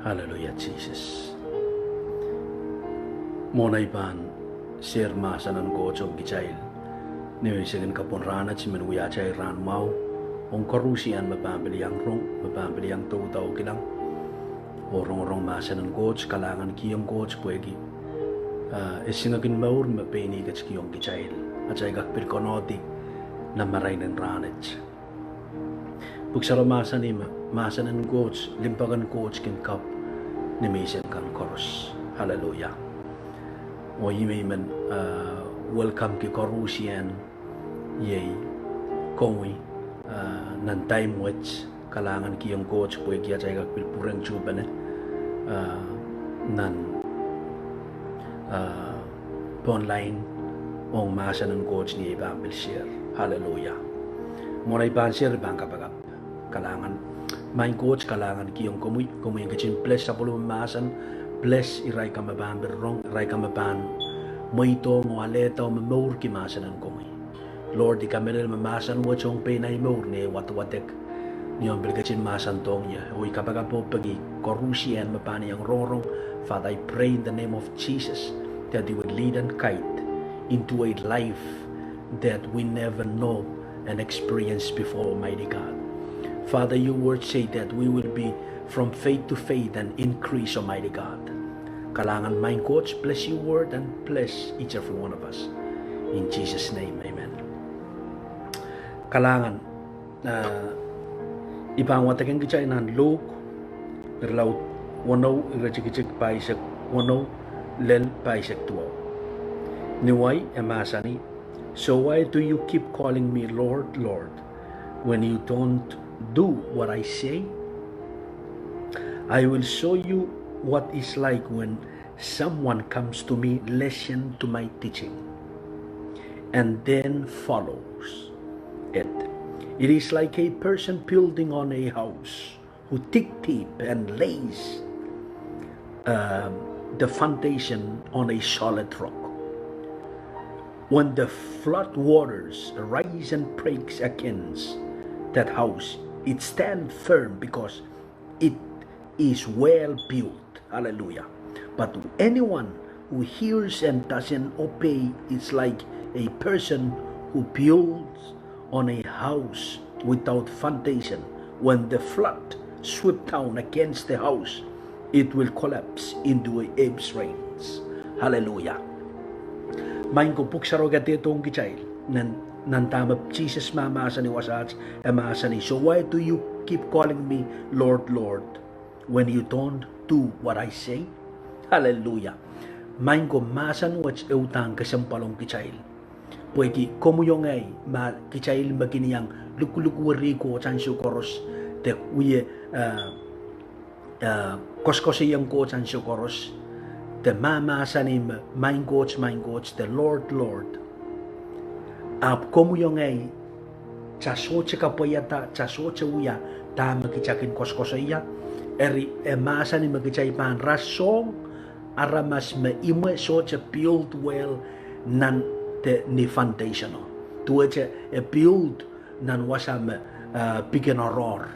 Hallelujah, Jesus. Monay ban sir masanan ko chong gichail. Niwisigin kapon rana chimen wiya chay ran mau. Ong karusian mapambili ang rong, mapambili ang tutaw kilang. Orong masanan coach, kalangan kiyong coach puegi. Isingagin maur mapeni kach kiyong gichail. At say gakpil konoti na maray ng ranach. Pugsaro masanan coach, limpagan coach kin kap ni mission kan koros. Hallelujah. O yimen welcome ki korusian yay kongwi nan time which kalangan kiyong coach puegi at say gakpil purang chuban nan online ong masanan coach ni Ibambil share. Hallelujah. Mulai pan share bang kapagap kalangan main coach kalangan kiyong kumuy kachin bless sa puluh masan bless iray ka mabambil rong iray ka maban moito ngoaleta o mamur ki masanan kumuy Lord di kamerel mamasan mo chong penay mur ne watwatek niyon bilgachin masan tong ya uy kapagapo pagi korusian mapani ang rong Father, I pray in the name of Jesus that you would lead and guide into a life that we never know and experience before, Almighty God. Father, your word say that we will be from faith to faith and increase, Almighty God. Kalangan mind coach, bless your word and bless each every one of us. In Jesus' name, amen. Kalangan, ibang watagang kichay ng Luke, irlaw, wano, irachikicik paisek, wano, lel paisek tuwa. Niway, emasani, so why do you keep calling me Lord, Lord, when you don't do what I say? I will show you what it's like when someone comes to me, listen to my teaching, and then follows it. It is like a person building on a house who dig deep and lays the foundation on a solid rock. When the flood waters rise and breaks against that house, it stands firm because it is well built. Hallelujah. But anyone who hears and doesn't obey is like a person who builds on a house without foundation. When the flood sweeps down against the house, it will collapse into a rains. Hallelujah. Main ko puksaro gati itong kichail nan tamap Jesus mamasa ni wasats emasa ni. So why do you keep calling me Lord, Lord when you don't do what I say? Hallelujah. Main ko masan wach eutang kasampalong kichail. Pueki komuyong ay ma kichail maginiyang lukulukuri ko chansu koros te uye koskosiyang ko chansu koros. The mama sanim main coach the Lord ap komuyong ay chasoche kapoyata chasoche uya tama kichakin koskosaya eri emasa ni magichay pan rasong aramas me imwe soche build well nan te ni foundation tueche e build nan wasam bigyan horror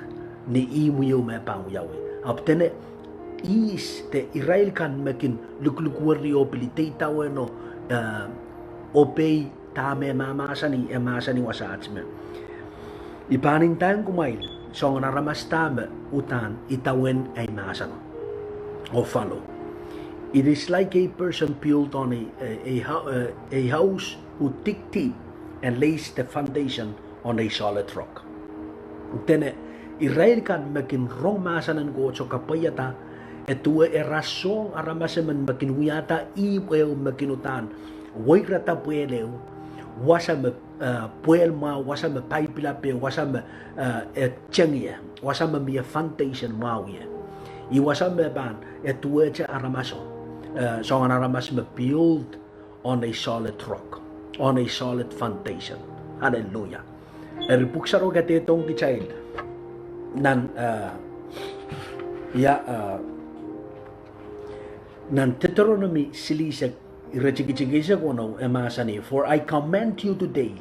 ni imuyo me pang yawe ap tene is te Israel kan makin luklukwarri opilitay taweno obey tame mamasani emasani wasatsme ipaning tayong kumail so nga naramas tama utan itawen ay masano o follow. It is like a person built on a house who dig deep and lays the foundation on a solid rock. Tene Israel kan makin rong masanan ko so kapayata etua erasong aramaseman makinuyata iweo makinutan wairata pueleu wasam puelma wasam paipilape wasam chengia wasam mia foundation mauye I wasam ban etua cha aramaso so an aramas build on a solid rock, on a solid foundation. Hallelujah. Eripuksaro gati itong kichail nan nan Deuteronomy silisag irachikichisag wano emasani, for I command you today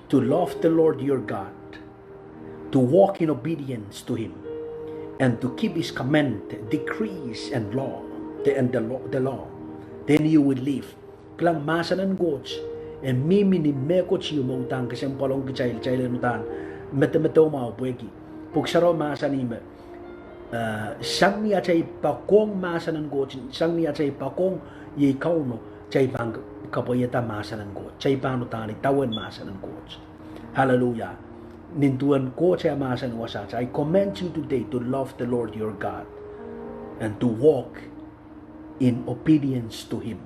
to love the Lord your God, to walk in obedience to Him, and to keep his command, decrees and law, the law, then you will live. Klang masanan goch, and mimi ni meko chiyo mautang kasi ang palong kichayl nutan, metameto mao pueki. Puksaro masanime, sang niya chay pakong masanan goch, sang niya chay pakong ye kauno, chay pang kapoyeta masanan goch, chay pano tani tawen masanan goch. Hallelujah. Nintuan ko chay masanan wasach. I command you today to love the Lord your God and to walk in obedience to Him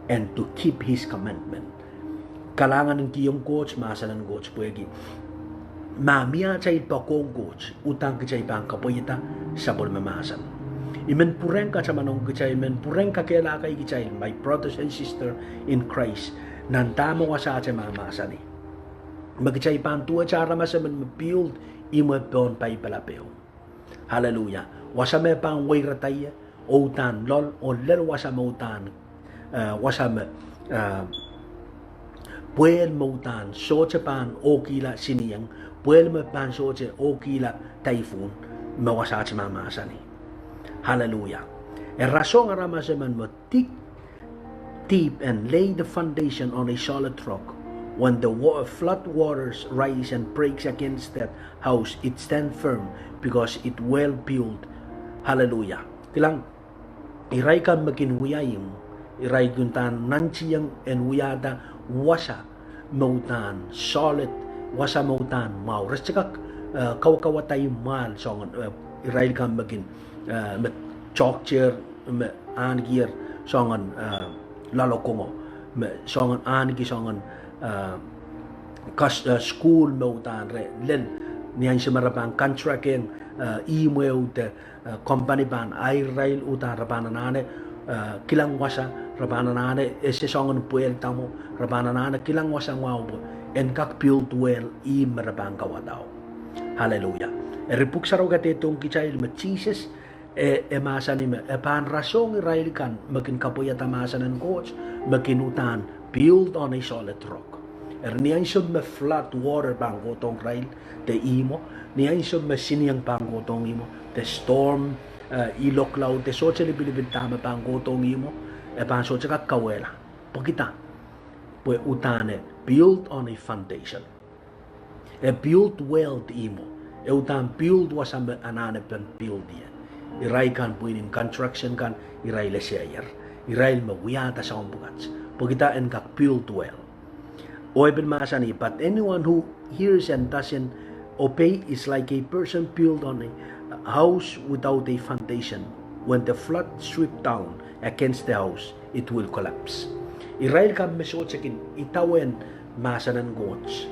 and to keep His commandment. Kalangan ng kiyong coach, masanan coach puegi. Mamia chay pakong coach, utang kichay pang kapoyeta sabol mamasan. Imen pureng ka sa manong kichay, imen pureng ka kaya kay kichay, my brothers and sister in Christ, nantamo ka sa chay mamasan eh. Magkichay pang tuwa cara masaman mabuild, imo pon pay palapeo. Hallelujah. Wasame pang way rataya, utan lol, o lel wasame utan, wasame, puel mautan, soche pan okila siniyang, puel me pan soche okila typhoon, mawasache mamasani. Hallelujah. E rasong aramasaman mo deep and lay the foundation on a solid rock. When the flood waters rise and breaks against that house, it stands firm because it well built. Hallelujah. Tilang iray kan makinwiyayim, iray guntan nanchiyang en wiyada wasa mautan solid wasa mautan mau rescak kawatay mal songon iray kan magin met chokcher me angir songon lalokongo me songon angi songon school mautan re len niyan siya marapang contract yang email te company ban ay rail utan rapananane kilang wasa rapananane ese songon puel tamo rapananane kilang wasa ngawbo en kak build well I marapang kawataw. Hallelujah. Eripuk sarogat itong kichayil met Jesus masan ni pan rasong Israel kan makin kapoyata masanan coach makin utan build on a solid rock. Niyan siya me flat water bang gotong rail te imo, niyan siya me siniyang bang gotong imo, te storm iloklaw te soche libilibin tama bang gotong imo, pan soche kakawela. Pagkita, pwe utane build on a foundation. Build well te imo, utan build wasam anane pen build dia. Iray kan puinin construction kan iray leseyer, iray mawiyata sa kumbugats. Pagkita en kak build well. But anyone who hears and doesn't obey is like a person built on a house without a foundation. When the flood sweep down against the house, it will collapse. Israel kan mesochekin itawen masanan goch.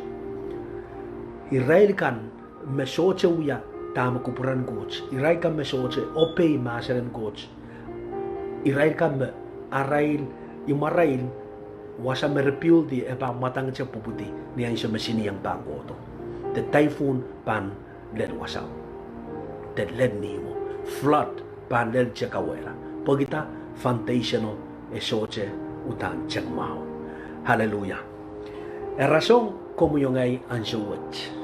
Israel kan mesoche uya tama kupuran goch. Israel kan mesoche obey masanan goch. Israel kan arail imarail wasa merepil di eba matang siya puputi niyan siya masini yang panggoto. The typhoon pan led wasaw. The led nimo. Flood pan led siya kawela. Pagita foundation o esoche utan siya mao. Hallelujah. E rasong kumuyongay ang suwat.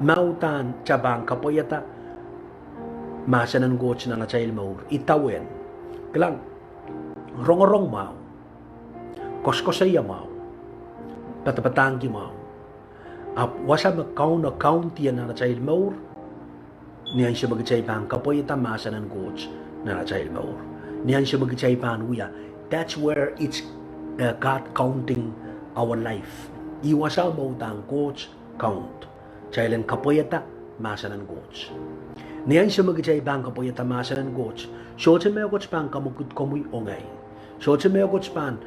Mautan siya bang kapoyata masanan goch na nga chayil maur. Itawen. Kalang rong mao. Koskosaya mau, patapatangi mau. Wasa county na child maur, niyan siya magchay pang kapoyata masanan coach na child maur. Niyan siya magchay pang uya. That's where it's God counting our life. Iwasa mo tang coach count. Child kapoyata masanan coach. Niyan siya magchay pang kapoyata masanan coach. So siya may coach pang kamukut komuy ongay. So siya may coach pang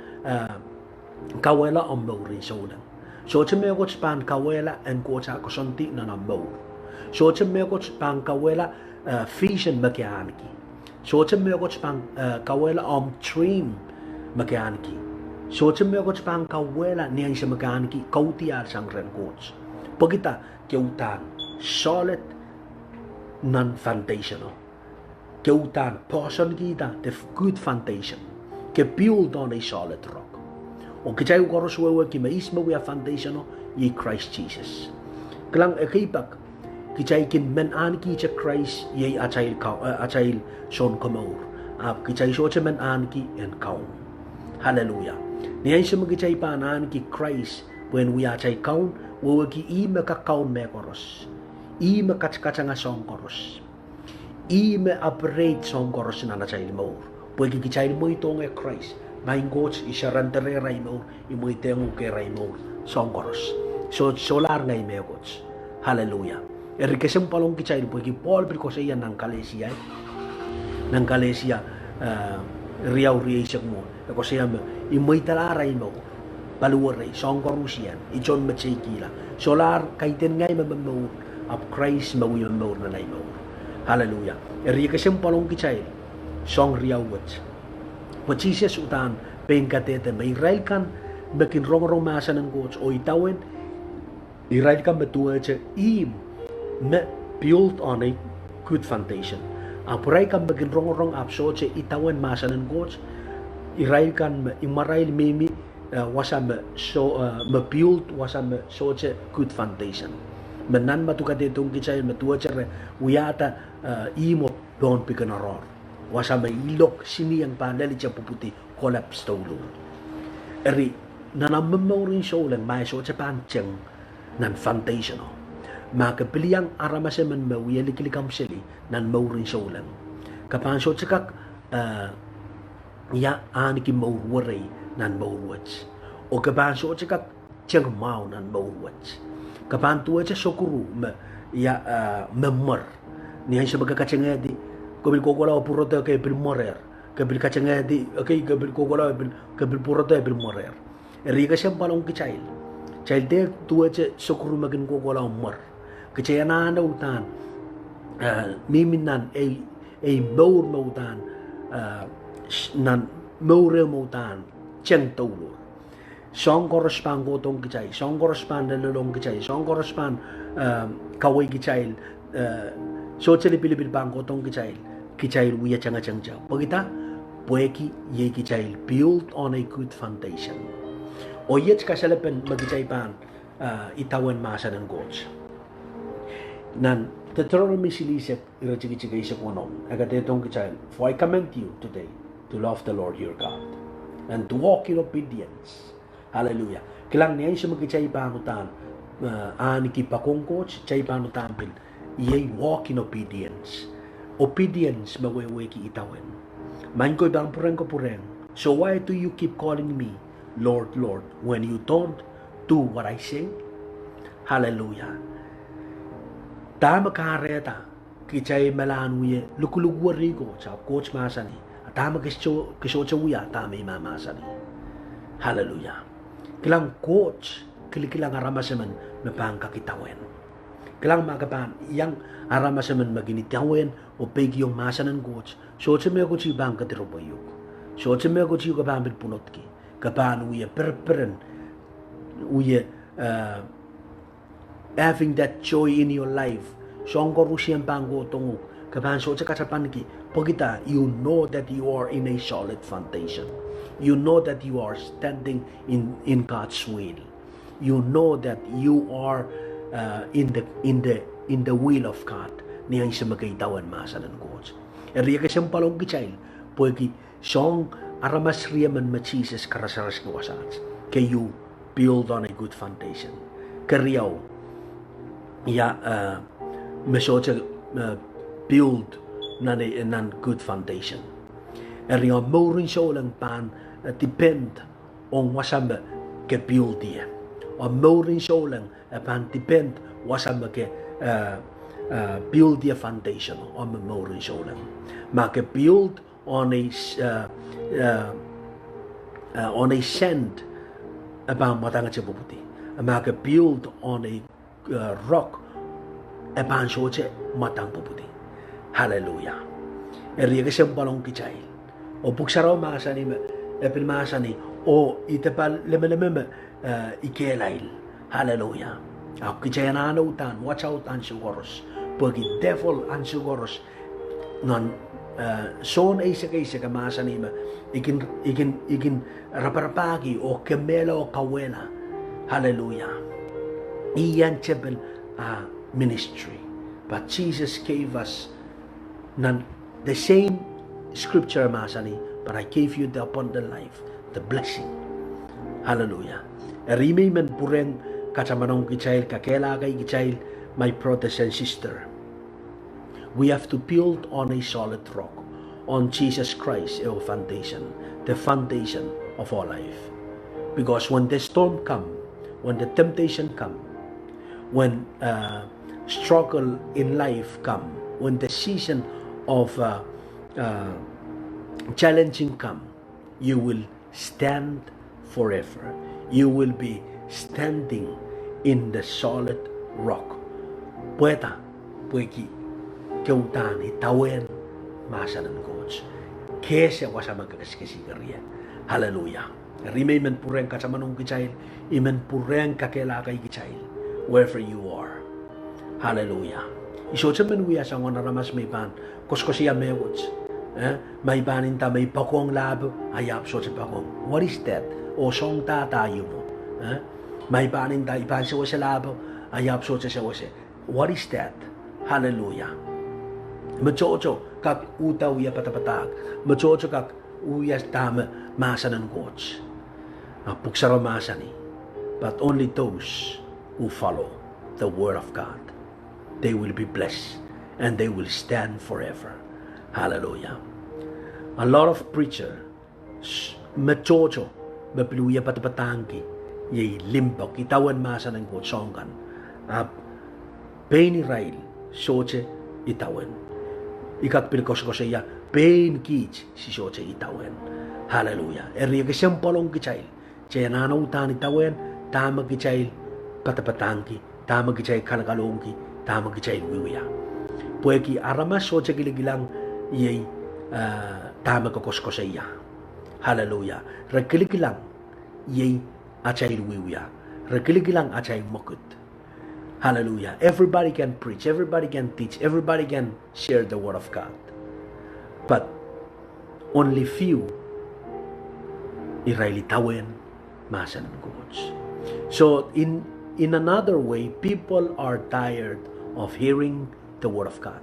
kawela ang mauri sa ulang. So siya may coach pang kawela and coach ako sonti na maur. So siya may coach pang kawela fission mechanic. So siya may coach pang kawela train mechanic. So siya may coach pang kawela niyan siya mechanic kautiar sang ren coach. Pagita kiutan solid non-foundational. Kiutan person kita the good foundation. Ke build on a solid rock. O kichay ko roswewe ki maisma we foundation o ye Christ Jesus. Klang ekipak Kichaikin men an ki cha Christ ye achail son kamaur. Kichai so cha men an ki en kaun. Hallelujah. Niyan sa magichay pa an ki Christ when we achay kaun, wawagi ima ka kaun me koros. Ima kachkacha nga song koros. Ima operate song koros na nachay maur. Pwede kichay mo itong Christ. Maing goch isarantare ray maur, imo itong ke ray maur song koros. So solar ngay me goch. Hallelujah. Erikesem palong kichay pwede Paul pero sa iyan ng Kalesia. Ng Kalesia riyaw siya mo. Ako siya mo, imoy talaray mo, paluwaray, song korusiyan, ijon matsikila. Solar, kaiten ngay mamamaw, of Christ mawi mamaw na naimaw. Hallelujah. Eriya kasing palong kichay, song riyaw wats. Watsisya utan, pengkatete, may Israel kan, makin rong-rong masa ng gods, o itawin, Israel kan matuwa siya, built on a good foundation. Apuray kan maging rong-rong apso siya, itawin masa ng gods, Israel kan imarail mimi wasam so build wasam so good foundation. Menan matukate tong kichay matua chere wiata imo don pikanaror. Wasam ilok sini yang pandali cha puputi collapse tolo. Eri nanammorin so lang mai so cha pancheng nan foundation. Maka piliang aramaseman mawiyali kilikam sili nan maurin so lang. Kapan so chakak ya aniki mauwaray nan mauwats. O kapan so chakak chang mau nan mauwats. Kapan tuwa cha sokuru memor. Niyan siya magkakachangadi. Kabil kokola o purote kay morer. Kabil kachangadi okay kabil kokola kabil purote bil morer. Riga siya palong kichail. Child de tuwa cha sokuru magin kokola o mor. Kachayana na utan. Miminan ay maur mautan. Nan maure mautan cheng tolo song correspond go tong kichay song correspond na long kichay song correspond kaway kichay so chili pilipil bang go tong kichay wiya changa changja pagita pueki ye kichay built on a good foundation o yet kasalapen magkichay pan itawan masa ng gods nan Deuteronomy silisek irachigay sa kunom agadetong kichay for I commend you today to love the Lord your God and to walk in obedience. Hallelujah. Kilang niya siya magkichay panutan aniki pakongkoch chay panutan pin iyay walk in obedience. Obedience magweweki itawan. Man ko bang pureng ko pureng. So why do you keep calling me Lord, Lord when you don't do what I say? Hallelujah. Tama kareta kichay malanuye lukulugwarigo sa coach masani. Tama kisyo uya tama imamasani. Hallelujah. Kilang coach kilang aramasaman mapangkakitawan. Kilang magapan yang aramasaman maginitawen o pegyong masa ng coach. So sa mga coach ibang katirubayok. So sa mga coach yung kapamil punotki. Kapan uya perperen uya having that joy in your life. So ang korusyan panggo tungok. Kapan so sa kasapan ki. Pagita, you know that you are in a solid foundation. You know that you are standing in God's will. You know that you are in the will of God. Niyan siya magkaitawan masa ng Diyos. Eriya kasiyang palong kichail, pwede siyang aramas riyaman machises karasaras kawasats. Kay you build on a good foundation. Kariyaw, masya build nan good foundation. Eriya mo rin siya ulang pan depend on wasam ke build dia. O mo rin siya ulang pan depend wasam ke build dia foundation. O mo rin siya ulang. Maka build on a sand abang matangat siya puputi. Maka build on a rock abang siya matang puputi. Hallelujah. Eriya kasiyang palong kichay. O puksaraw makasani, pilmakasani, o itapal lemelememe ikelail. Hallelujah. Ako kichay na anautan, watch out ang sugoros. Pagi devil ang sugoros, non son ay isa kamasani ma, ikin raparapagi o kemela o kawela. Hallelujah. Iyan chepel ministry. But Jesus gave us the same scripture masani, but I gave you the abundant life, the blessing. Hallelujah. Rimi man pureng kacamanong kichail, kakela kay kichail, my brothers and sister. We have to build on a solid rock, on Jesus Christ, our foundation, the foundation of our life. Because when the storm come, when the temptation come, when struggle in life come, when the season of challenging come, you will stand forever. You will be standing in the solid rock. Pueta, pueki, keutani, tawen, masanan coach. Kese wasama kakaskesigaria. Hallelujah. Rime men pureng kacamanong kichail, imen pureng kakelakay kichail, wherever you are. Hallelujah. Isochamen wiya sa ngona ramas may ban, koskosia mewots. May banin ta may pakong labo, ayap so sa pakong. What is that? O song ta tayo mo. May banin ta ipan sa wasa labo, ayap so sa wasa. What is that? Hallelujah. Machocho kak utaw ya patapatag. Machocho kak uyas tama masanan coach. Puksara masani. But only those who follow the word of God, they will be blessed and they will stand forever. Hallelujah. A lot of preacher machocho mapiluya patapatangki yay limbok itawan masanan coach songkan. Pain rail soche itawan. Ikat pilkos ya pain kich si soche itawan. Hallelujah. Eri ke sempolong kichail. Chena utan itawan tama kichail patapatangki, tama kichail kalakalongki, tama kichail wiwiya. Pueki aramas soche giligilang yay tama kokoskosaya. Hallelujah. Rekiligilang yay achail wiwiya. Rekiligilang achail mokut. Hallelujah. Everybody can preach, everybody can teach, everybody can share the word of God. But only few irailitawen masan coach. So in another way, people are tired of hearing the word of God.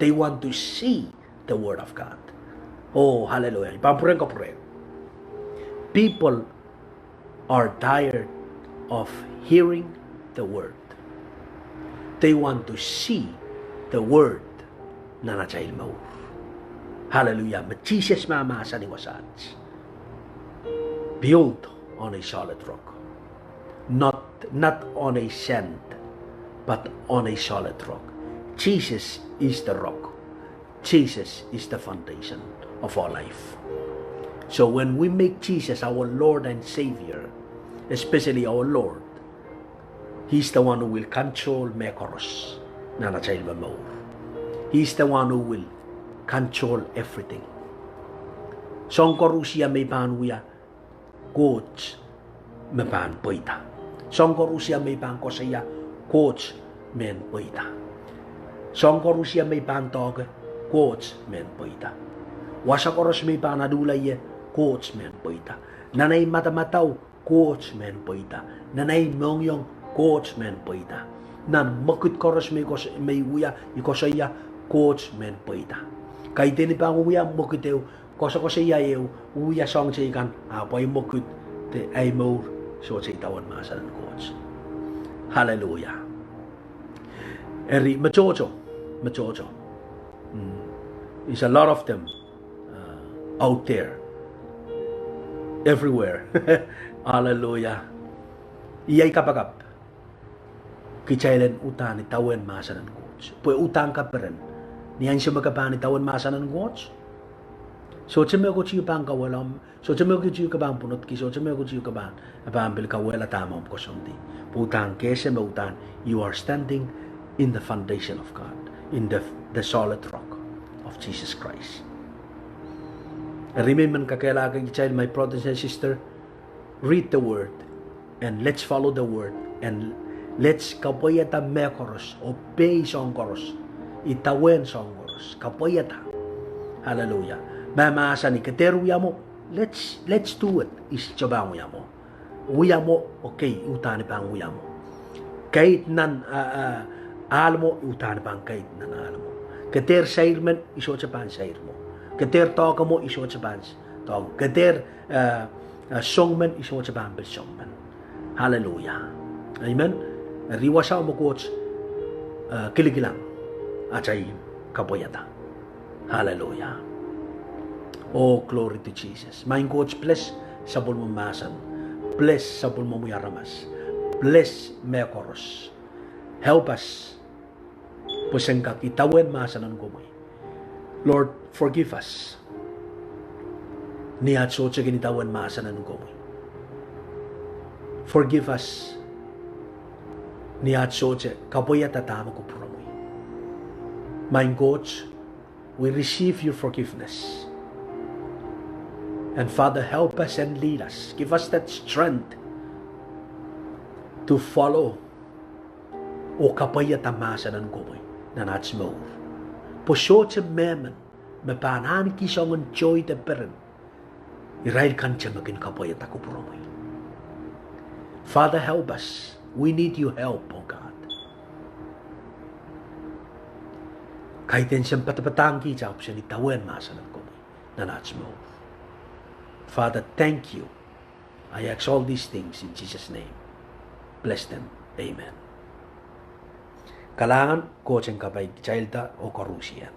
They want to see the word of God. Oh, hallelujah. People are tired of hearing the word. They want to see the word na nachail maur. Hallelujah. But Jesus mamasa ni wasats. Built on a solid rock. Not on a sand, but on a solid rock. Jesus is the rock. Jesus is the foundation of our life. So when we make Jesus our Lord and Savior, especially our Lord, He's the one who will control Mekoros na nachail maur. He's the one who will control everything. Songkorusia may panuya, coach may pan poita. Songkorusia may pan kosaya, coach men poita. Songkorusia may pan tog, coach men poita. Wasakoros may pan adulay, coach men poita. Nanay matamataw, coach men poita. Nanay mongyong, coach men poita. Nan makut koros may uya, ikosaya, coach men poita. Kay tini pa uya mokuteu kosa eu uya song chikan apoy mokut te ay mo so chitawan masan coach. Hallelujah. Eri machocho. There's a lot of them out there everywhere. Hallelujah. Iyay kapagap kichailen utan itawen masan coach. Pue utang kaperen niyan siya magkapani tawan masanan coach. So cheme ko chiyo pang kawalam. So cheme ko chiyo kabang punot ki. So cheme ko chiyo kabang apambil kawela tama ko sonti. Putang kese mautan. You are standing in the foundation of God, in the solid rock of Jesus Christ. Remember kakailangan child, my brothers and sister, read the word and let's follow the word and let's kapoyata mekoros obey songkoros. Itawen songos kapoyata. Hallelujah. Mamasa ni kateruya mo. Let's do it. Ischabang uya mo. Uya mo, okay, utani pang uya mo. Kahit nan Almo utan bangkait na almo. Keter sairmen iso cepan sairmo. Keter togamo iso cepan tog. Keter songmen iso cepan bersongmen. Hallelujah. Amen. Riwasa mo coach kiligilang acay kapoyata. Hallelujah. Oh, glory to Jesus. My coach, bless sabol mo masan. Bless sabol mo muyaramas. Bless mekoros. Help us. Pusengkak itawen masanan kumoy. Lord, forgive us. Niat so tsagin itawan masanan kumoy. Forgive us. Niat so tsag kapoya tatama ko puramoy. My coach, we receive your forgiveness. And Father, help us and lead us. Give us that strength to follow o kapaya tamasan ng kumoy na natsmo. Posyo sa memen, mapanan kisang ang joy de peren. Irail kan siya maging kapaya takupuromoy. Father, help us. We need your help, O God. Kahit din siyang patapatang kitsa, siya nitawen masan ng kumoy na natsmo. Father, thank you. I ask all these things in Jesus' name. Bless them. Amen. Kalangan coaching kapay child o karusiyan.